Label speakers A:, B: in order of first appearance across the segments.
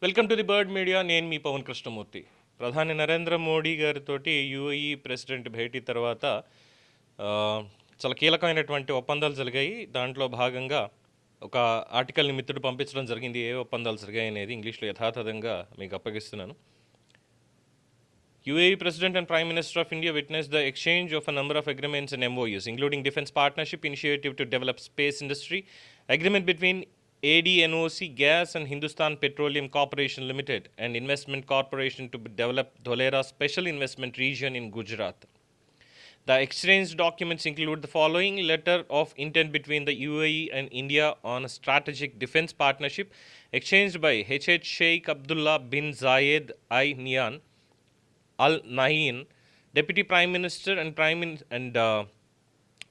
A: Welcome to the bird media. నేను మీ పవన్ కృష్ణమూర్తి. ప్రధాని Narendra Modi గారితోటి UAE president భేటీ తర్వాత ఆ, చాలా కీలకమైనటువంటి ఒప్పందాలు జరిగాయి. దాంట్లో భాగంగా ఒక ఆర్టికల్ని మిత్రుడు పంపించడం జరిగింది. ఏ ఒప్పందాలు జరిగాయి అనేది ఇంగ్లీష్లో యథాతథంగా మీకు అప్పగిస్తున్నాను. UAE President and Prime Minister of India witnessed the exchange of a number of agreements and MOUs, including Defence Partnership Initiative to develop space industry, agreement between ADNOC Gas and Hindustan Petroleum Corporation Limited, and Investment Corporation to develop Dholera Special Investment Region in Gujarat. The exchange documents include the following: letter of intent between the UAE and India on a strategic defence partnership, exchanged by H.H. Sheikh Abdullah bin Zayed Al Nahyan, Deputy Prime Minister and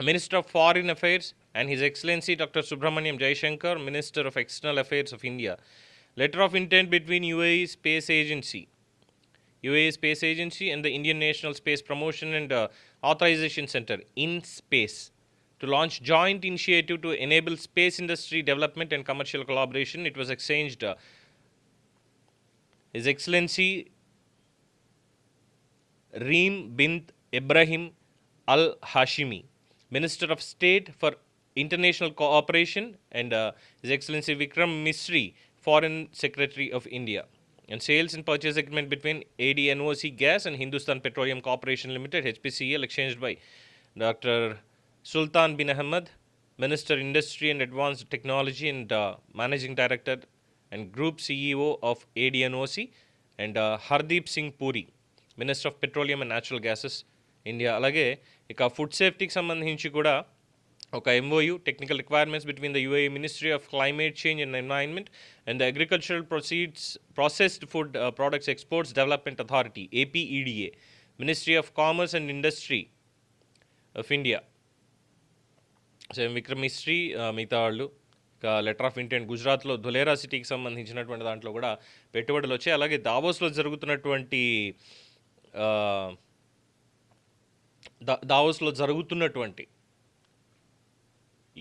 A: Minister of Foreign Affairs, and His Excellency Dr. Subramaniam Jaishankar, Minister of External Affairs of India. Letter of intent between UAE Space Agency and the Indian National Space Promotion and Authorization Center, IN-SPACE, to launch joint initiative to enable space industry development and commercial collaboration. It was exchanged. His Excellency Reem bint Ibrahim Al Hashimi, Minister of State for International Cooperation, and His Excellency Vikram Misri, Foreign Secretary of India. And sales and purchase agreement between ADNOC Gas and Hindustan Petroleum Corporation Limited, HPCL, exchanged by Dr. Sultan bin Ahmed, Minister Industry and Advanced Technology and Managing Director and Group CEO of ADNOC, and Hardeep Singh Puri, minister of petroleum and natural gases India. అలాగే ఇక food సేఫ్టీకి సంబంధించి కూడా ఒక MOU, technical requirements between the UAE ministry of climate change and environment and the agricultural processed food products exports development authority APEDA, ministry of commerce and industry of India. So Vikram mystery మిగతా వాళ్ళు. ఇక letter of intent గుజరాత్లో ధులేరా సిటీకి సంబంధించినటువంటి దాంట్లో కూడా పెట్టుబడులు వచ్చాయి. అలాగే దావోస్లో జరుగుతున్నటువంటి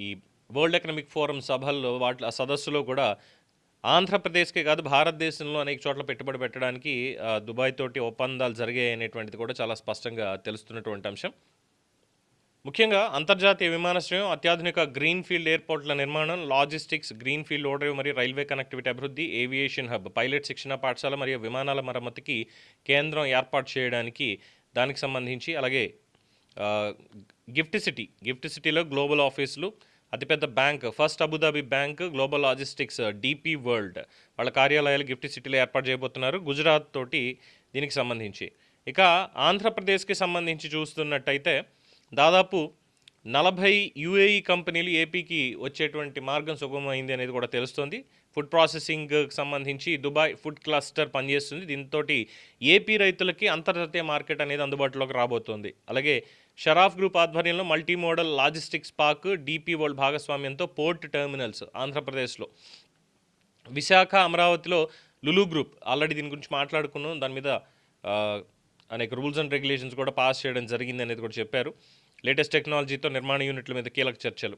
A: ఈ వరల్డ్ ఎకనామిక్ ఫోరం సభల్లో ఆ సదస్సులో కూడా ఆంధ్రప్రదేశ్కే కాదు భారతదేశంలో అనేక చోట్ల పెట్టుబడి పెట్టడానికి దుబాయ్ తోటి ఒప్పందాలు జరిగాయి అనేటువంటిది కూడా చాలా స్పష్టంగా తెలుస్తున్నటువంటి అంశం. ముఖ్యంగా అంతర్జాతీయ విమానాశ్రయం, అత్యాధునిక గ్రీన్ఫీల్డ్ ఎయిర్పోర్ట్ల నిర్మాణం, లాజిస్టిక్స్, గ్రీన్ఫీల్డ్ ఓడరేవు మరియు రైల్వే కనెక్టివిటీ అభివృద్ధి, ఏవియేషన్ హబ్, పైలట్ శిక్షణ పాఠశాల మరియు విమానాల మరమ్మతుకి కేంద్రం ఏర్పాటు చేయడానికి దానికి సంబంధించి, అలాగే గిఫ్ట్ సిటీలో గ్లోబల్ ఆఫీసులు, అతిపెద్ద bank first Abu Dhabi bank, global logistics, DP world వాళ్ళ కార్యాలయాలు గిఫ్ట్ సిటీలో ఏర్పాటు చేయబోతున్నారు గుజరాత్ తోటి దీనికి సంబంధించి. ఇక ఆంధ్రప్రదేశ్కి సంబంధించి చూస్తున్నట్టయితే దాదాపు 40 UAE కంపెనీలు ఏపీకి వచ్చేటువంటి మార్గం సుగమమైంది అనేది కూడా తెలుస్తుంది. ఫుడ్ ప్రాసెసింగ్కి సంబంధించి దుబాయ్ ఫుడ్ క్లస్టర్ పనిచేస్తుంది. దీంతో ఏపీ రైతులకి అంతర్జాతీయ మార్కెట్ అనేది అందుబాటులోకి రాబోతోంది. అలాగే షరాఫ్ గ్రూప్ ఆధ్వర్యంలో multi modal logistics park, DP world భాగస్వామ్యంతో పోర్ట్ టెర్మినల్స్ ఆంధ్రప్రదేశ్లో, విశాఖ, అమరావతిలో లులు గ్రూప్, ఆల్రెడీ దీని గురించి మాట్లాడుకున్నాం. దాని మీద అనేక రూల్స్ అండ్ రెగ్యులేషన్స్ కూడా పాస్ చేయడం జరిగింది అనేది కూడా చెప్పారు. లేటెస్ట్ టెక్నాలజీతో నిర్మాణ యూనిట్ల మీద కీలక చర్చలు,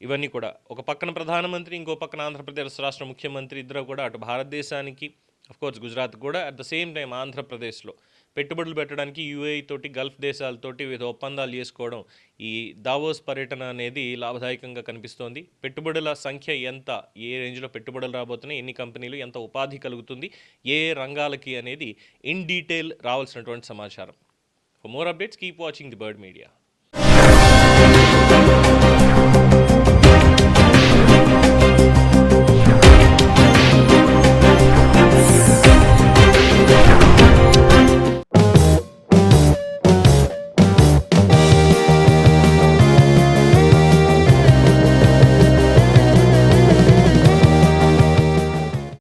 A: ఇవన్నీ కూడా. ఒక పక్కన ప్రధానమంత్రి, ఇంకో పక్కన ఆంధ్రప్రదేశ్ రాష్ట్ర ముఖ్యమంత్రి, ఇద్దరు కూడా అటు భారతదేశానికి, అఫ్కోర్స్ గుజరాత్ కూడా, అట్ ద సేమ్ టైం ఆంధ్రప్రదేశ్లో పెట్టుబడులు పెట్టడానికి UAE తోటి, గల్ఫ్ దేశాలతోటి వివిధ ఒప్పందాలు చేసుకోవడం, ఈ దావోస్ పర్యటన అనేది లాభదాయకంగా కనిపిస్తోంది. పెట్టుబడుల సంఖ్య ఎంత, ఏ రేంజ్లో పెట్టుబడులు రాబోతున్నాయి, ఎన్ని కంపెనీలు, ఎంత ఉపాధి కలుగుతుంది, ఏ రంగాలకి అనేది ఇన్ డీటెయిల్ రావాల్సినటువంటి సమాచారం. For more updates, keep watching the Bird Media.